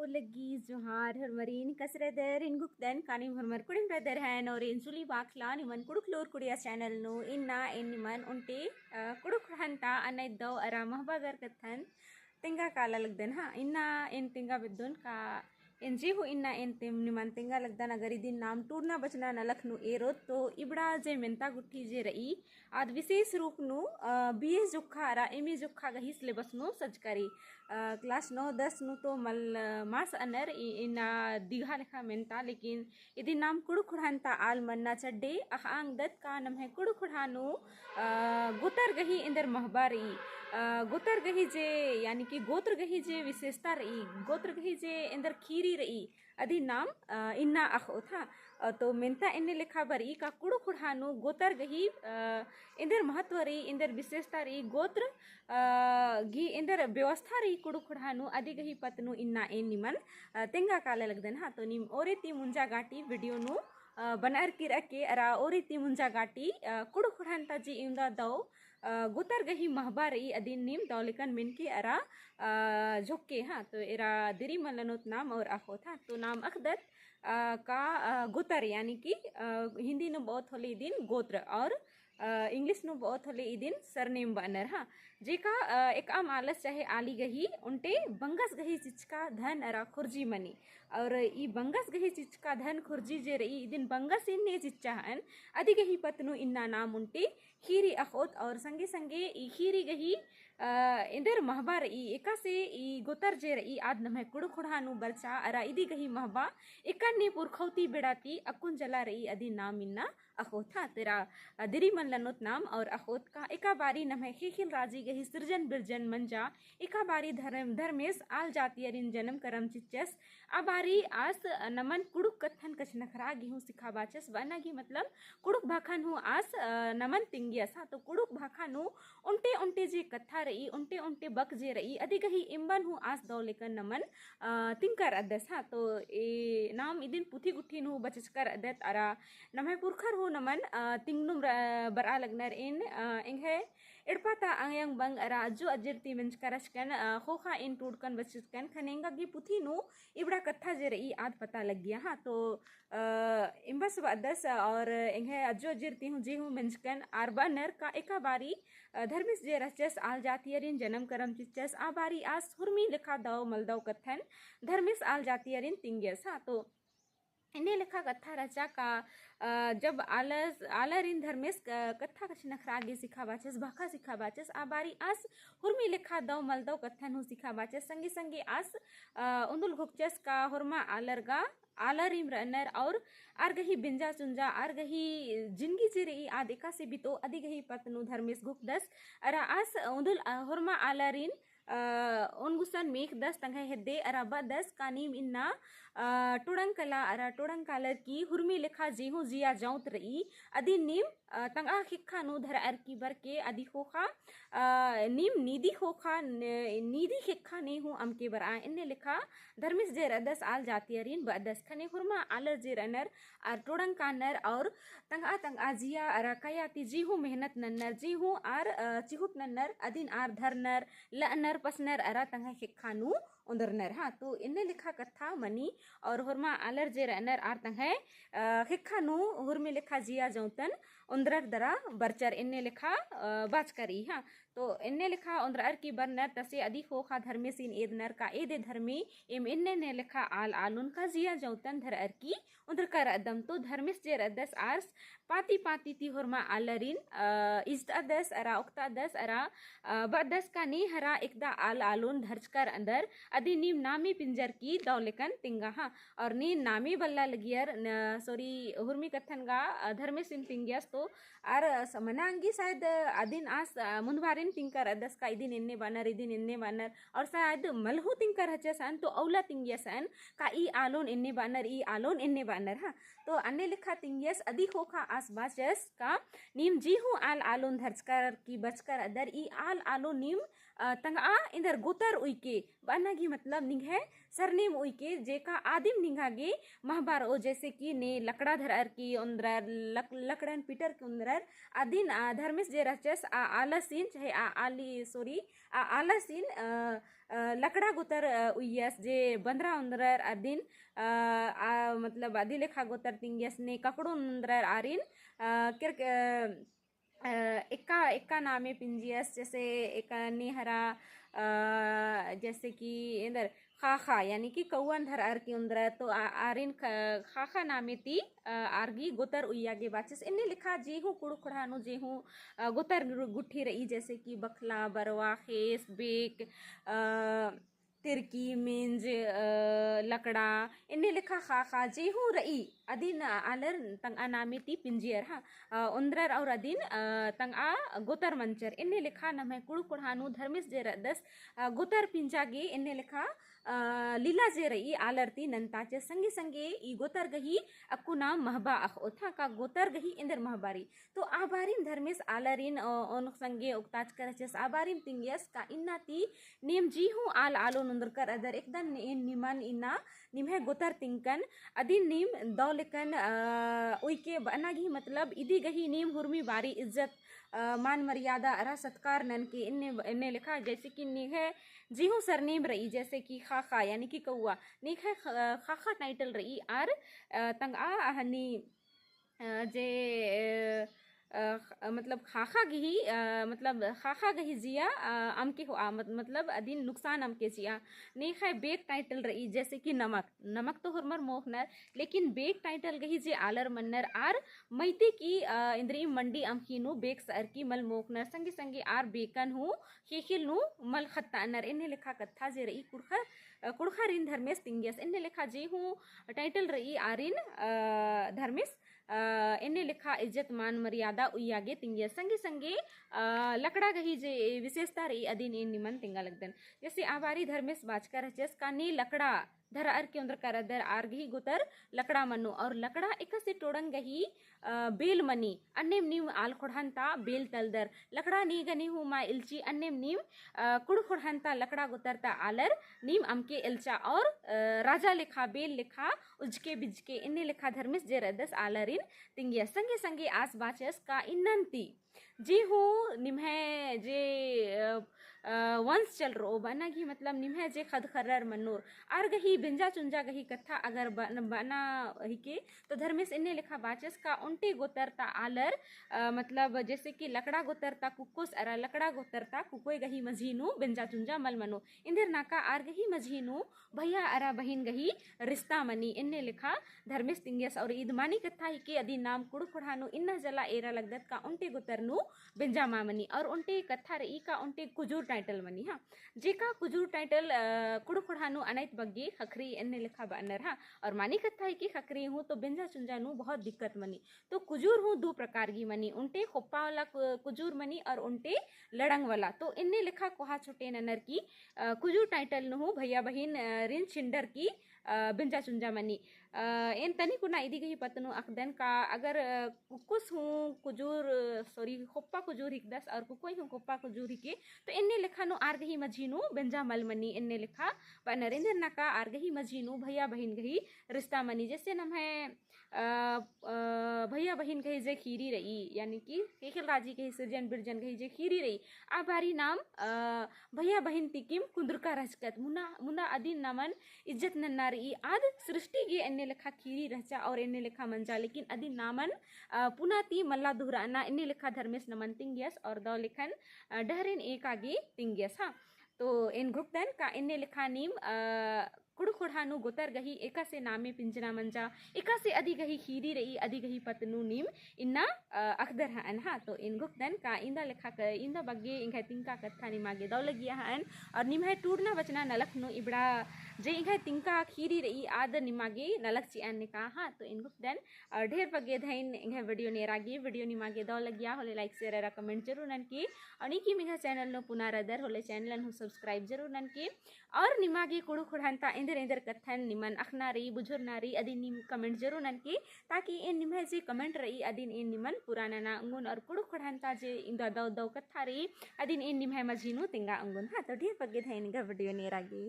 lagi Johar Hermarin kasreder in gukden kanim hermar kudim brother han or insuli bakla niman kuduk lor kudia channel no inna in niman unte kuduk hanta anaido ara mahbagar kathan tinga kala lagden ha inna in tinga bidun ka इंजी हो इन्ना इन तेम निमान तेंगा लगदा ना गरी दिन नाम टूरना बचना न लखनु एरो तो इबड़ा जे मेंता गुट्ठी जे रई आद विशेष रूप नु बीएस जुखा आरा एमए जुखा गही सिलेबस नु सजकारी क्लास 9-10 नु तो मल मास अनर इना दिघा लेखा मेंता लेकिन इदी नाम कुड़ु खुड़ानता आल मन्ना चड्डे अहांग दत का नम है कुड़ु खुड़ानु गुतर गही इंदर महबारी गोतर गही जे यानी कि गोत्र गही जे विशेषता रही गोत्र गही जे इंदर खीरी रही अधी नाम इन्ना अखो था तो मेंता इन्ने लिखा बरी का कुड़ु खुड़ानु गोतर गही इंदर महत्व रही इंदर विशेषता रही गोत्र गी इंदर व्यवस्था रही कुड़ु खुड़ानु अधी गही पतनु इन्ना इन निमन तेंगा काले लगदन हा तो निम ओरे ती मुंजा गाटी वीडियो नु बनार की रखे अरा ओरी ती मुंजा गाटी कुड़ु खुड़ानता जी इंदा दो गुतर गही महबा रही अधीन नीम दौलिकन मिन के अरा झुक्के हाँ तो इरा दिरी मलनोत नाम और अखो था तो नाम अखदत का गुतर यानी कि हिंदी नो बहुत होले दिन गोत्र और इंग्लिश नु बहुत होले दिन सरनेम बनर हाँ जी का एक आम आलस चाहे आली गही उनटे बंगस गही चिचका धन अरा खुर्जी मनी और ई बंगस गही चिचका धन खुर्जी जे रही दिन बंगस इन्ने चिच्चा हन अधि गही पतनु इन्ना नाम उनटे खीरी अखोत और संगे संगे ई खीरी गही इंदर महबा रही एका से ई गोतर जे रही आद नमः कुड़ु खुड़ानु बरचा अरा इदी गही महबा एकन्ने पुरखौती बेड़ाती अकुन जला रही अधी नाम इन्ना अखोथा तेरा दिरी मन लनोत नाम और अखोत का एका बारी नमः खिखिल राजी गही सृजन बिरजन मंजा एका बारी धर्मेश आल जाती अरिन जन्म करम चिच्चस आ बारी आस नमन कुड़ुक कथन कछ नखरा गेहूं सिखा बाचस बना की मतलब कुड़ुक भाखन हूँ आस नमन तिंगियस हाँ तो कुड़ुक भाखन हूँ उनटे उनटे जे कथा रही उनटे उनटे बक जे रही अधि गही इम्बन हूँ आस दौ लेकर नमन तिंकर अदस हाँ तो ए नाम इदिन पुथी गुट्ठीन हूँ बचकर अदत अरा नमः पुरखर हूँ नमन तिंगनुम बरा लगनर इन इंगे इड़पाता आंगयंग बंग अरा जो अजिरती मंच करशकन खोखा इन टूटकन बचकन खनेंगा की पुथी नु इबड़ा कथा जे रही आद पता लग गया हाँ तो इम्बस अदस और इंगे अजो अजिरती हूँ जी हूँ मंचकन आरबा नर का एका बारी धर्मिस जे रचस आल जातियरिन जन्म करम चिच्चस आ बारी आस हुरमी लिखा दव मलदव कथन धर्मिस आल जातियरिन तिंगस हाँ तो इन्हें लिखा कथा रचा का जब आलरिन धर्मेश कथा कछ नखरागे सिखा बाचस भाखा सिखा बाचस आ बारी आस हुरमी लिखा दव मलदव कथन हु सिखा बाचस संगे संगे आस उंदुल घुकचस का हुरमा आलरगा आलरिम रनर और आरगही बिंजा चुंजा आरगही जिंदगी चिरी आदिका से भी तो अधिगही पतनु धर्मेश घुकदस अरा आस उंदुल हुरमा आलरिन उनगुसन मेख 10 तंगे हेदे अराबा 10 कानीम इन्ना टुडंकला अरा टुडंकालर की हुरमी लिखा जीहू जिया जाऊत रही अदि नीम तंगा खिखा नु धर अर की बर के अदि खोखा नीम नीदी खोखा नीदी खिखा ने हूँ अमके बर आ इन्ने लिखा धर्मिस जे रदस आल जाती अरिन बदस खने हुरमा आलर जे रनर आर टुडंकानर और तंगा जिया अरा कयाती जीहू मेहनत नन्नर जीहू आर चिहुट नन्नर अदिन आर धरनर लनर पसनर अरा तंगा खिखानु उंदरनर हाँ तो इन्ने लिखा कथा मनी और हुरमा आलर जे रनर आर तंगा खिखानु हुरमी लिखा जिया जौतन उंदरर दरा बरचर इन्ने लिखा बाच करी हाँ तो इन्ने लिखा उंदरर की बरनर तसे अधि खोखा धर्मे सीन एद नर का एदे धर्मे इम इन्ने ने लिखा आल आलुन का जिया जौतन धर अर की उंदर कर अदम तो धर्मिस जे रदस आर्स पाती पाती ती हुरमा आलरिन इज्ता दस अरा उक्ता दस अरा बदस का नी हरा एकदा आल आलून धरचकर अंदर अदि नीम नामी पिंजर की दौलेकन तिंगा हाँ और नी नामी बल्ला लगियर सॉरी हुरमी कथन गा धर्मे सिन तिंगियस तो आर समनांगी शायद अदिन आस मुनवारिन तिंकर अदस का इदिन इन्ने बानर और शायद मलहु तिंकर हचसन तो औला तिंगियसन का ई आलोन इन्ने बानर हाँ तो अन्य लिखा तिंगियस अदि खोखा आस बाचस का नीम जी हूँ आल आलोन धरचकर की बचकर अदर ई आल आलो नीम तंगा इंदर गोतर उइके बानागी मतलब निंगे सरनेम उइके जेका आदिम निंगागे महबार ओ जैसे कि ने लकड़ा धर की उंदर लकड़न पीटर के उंदर आदिन धर्मेश जे रचस आलसीन चाहे आली सॉरी आलसीन लकड़ा गुतर उयस जे बंद्रा उंदर आदिन मतलब आदि लेखा गोतर तिंगस ने ककड़ो उंदर आरिन एक्का एक्का नामे पिंजियस जैसे एक नेहरा जैसे कि इंदर खाखा यानी कि कौवन धर आर की उंदर तो आरिन खाखा नामे ती आरगी गोतर उयागे बाचस इन्ने लिखा जे हूँ कुड़ खुड़ानो जे हूँ गोतर गुट्ठी रही जैसे कि बखला बरवा खेस बेक तिरकी मिंज लकड़ा इन्ने लिखा खाखा जे हूँ रही अदिन आलर तंग नामे ती पिंजियर हाँ उंदर और अदिन तंग गोतर मंचर इन्ने लिखा नमे कुड़ कुड़ानु धर्मेश जे दस गोतर पिंजागे इन्ने लिखा लीला जे रही आलरती नंताचे संगे संगे ई गोतर गही अक्कू नाम महबा अख ओथा का गोतर गही इंदर महबारी तो आबारिन धर्मेश आलरिन ओन संगे उक्ताच करचस आबारिन तिंगियस का इन्ना ती नेम जी हूँ आल आलो नंदर कर अदर एकदम निमन इन्ना निम्हे गोतर तिंकन अदिन नीम दौलकन उइके बनागी मतलब इदी गही नीम हुरमी बारी इज्जत मान मर्यादा अरा सत्कार नन के इन्ने लिखा जैसे कि निहे जी हूँ सरनेम रही जैसे कि खाखा यानी कि कौआ निखे खाखा टाइटल रही आर तंग हनी जे मतलब खाखा गही मतलब खाखा गही जिया अमके हो मतलब अदिन नुकसान अमके जिया नेख है बेक टाइटल रही जैसे कि नमक नमक तो हरमर मोहनर लेकिन बेक टाइटल गही जे आलर मन्नर आर मैते की इंद्री मंडी अमकीनु बेक सर की मल मोहनर संगे संगे आर बेकन हूँ खेखिल नु मल खत्तानर इन्हें लिखा कत्था जे रही कुड़खा रिन धर्मेश तिंगियस इन्हें लिखा जे हूँ टाइटल रही आरिन धर्मेश इन्हें लिखा इज्जत मान मर्यादा उयागे तिंगिया संगे संगे लकड़ा गही जे विशेषता रही अधीन इन निमन तिंगा लगदन जैसे आवारी धर्मेश बाजकर जस का ने लकड़ा धर आर के अंदर कर दर आर गही गुतर लकड़ा मनु और लकड़ा एक से टोड़न गही बेल मनी अन्नेम नीम आल खुड़हंता बेल तलदर लकड़ा नी गनी हूँ मा इल्ची अन्नेम नीम कुड़ खुड़हंता लकड़ा गुतरता आलर नीम अमके इल्चा और राजा लिखा बेल लिखा उजके बिजके इन्ने लिखा धर्मेश जे रदस आलरिन तिंगिया संगे संगे आस बाचस का इन्नंती जी हूँ निम्हे जे वंश चल रो बना की मतलब निम्हे जे खद खर्रर मनोर आर गही बिंजा चुंजा गही कथा अगर बना ही के तो धर्मेश इन्ने लिखा बाचस का उनटे गोतरता आलर मतलब जैसे कि लकड़ा गोतरता कुकुस अरा लकड़ा गोतरता कुकोई गही मझीनु बिंजा चुंजा मल मनो इंदिर नाका आर गही मझीनु भैया अरा बहिन गही रिश्ता मनी इन्ने लिखा धर्मेश तिंगेस और ईदमानी कथा ही के अदी नाम कुड़ खुड़ानु इन्ना जला एरा लगदत का उनटे गोतरनु बिंजा मामनी और उनटे कथा रही का उनटे कुजूर टाइटल मनी हाँ जेका कुजूर टाइटल कुड़ खुड़ानु अनैत बग्गी खखरी इन्ने लिखा बानर हाँ और मानी कथा की खखरी हूँ तो बिंजा चुंजा नु बहुत दिक्कत मनी तो कुजूर हूँ दो प्रकार की मनी उनटे खोप्पा वाला कुजूर मनी और उनटे लड़ंग वाला तो इन्ने लिखा कोहा छोटे ननर की कुजूर टाइटल नु भैया बहिन रिन छिंडर की बिंजा चुंजा मनी इन तनी कुना इदी गही पतनु अकदन का अगर कुकुस हूँ कुजूर सॉरी खोप्पा कुजूर हिकदस और कुकोई हूँ खोप्पा कुजूर हिके तो इन्ने लिखा नु आर गही मझीनु बिंजा मल मनी इन्ने लिखा पर नरेंद्र नाका आर गही मझीनु भैया बहिन गही रिश्ता मनी जैसे नम है भैया बहिन कही जे खीरी रही यानी कि केखल राजी कही सृजन बिरजन कही जे खीरी रही आबारी नाम भैया बहिन तिकिम कुंदरका रचकत मुना मुना अदीन नमन इज्जत नन्ना रही आद सृष्टि गे इन्ने लिखा खीरी रहचा और इन्ने लिखा मंजा लेकिन अदीन नामन पुनाती मल्ला दुहराना इन्ने लिखा धर्मेश नमन तिंगियस और दौ लिखन डहरिन एक आगे तिंगियस हाँ तो इन ग्रुपदन का इन्ने लिखा नीम कुड़ खुड़ानु गोतर गही एका से नामे पिंजना मंजा एका से अधि गही खीरी रही अधि गही पतनु नीम इन्ना अखदर हन हाँ तो इन गुप्तन का इंदा लिखा इंदा बग्गे इंघा तिंका कथा निमागे दौ लगिया हन और निम्हे टूटना बचना नलख नु इबड़ा जे इंघा तिंका खीरी रही आद निमागे नलख चियान ने कहा हाँ तो इन गुप्तन ढेर बग्गे धैन इंघा वीडियो नेरागे वीडियो निमागे दौ लगिया होले लाइक शेयर रा कमेंट जरूर नन की और निकी मिघा चैनल नो पुनारदर होले चैनल नु सब्सक्राइब जरूर नन की और निमागे कुड़ खुड़ांता इंदर इंदर कथन निमन अखनारी बुजुर्नारी अदिन निम कमेंट जरूर ननकी ताकि इन निम है जी कमेंट रही अदिन इन निमन पुराना ना अंगुन और कुड़ुक खड़ानता जे इन दो दो कथारी अदिन इन निम है मजीनु तिंगा अंगुन हाँ तो ढेर पगे थे इनका वीडियो नेरागी।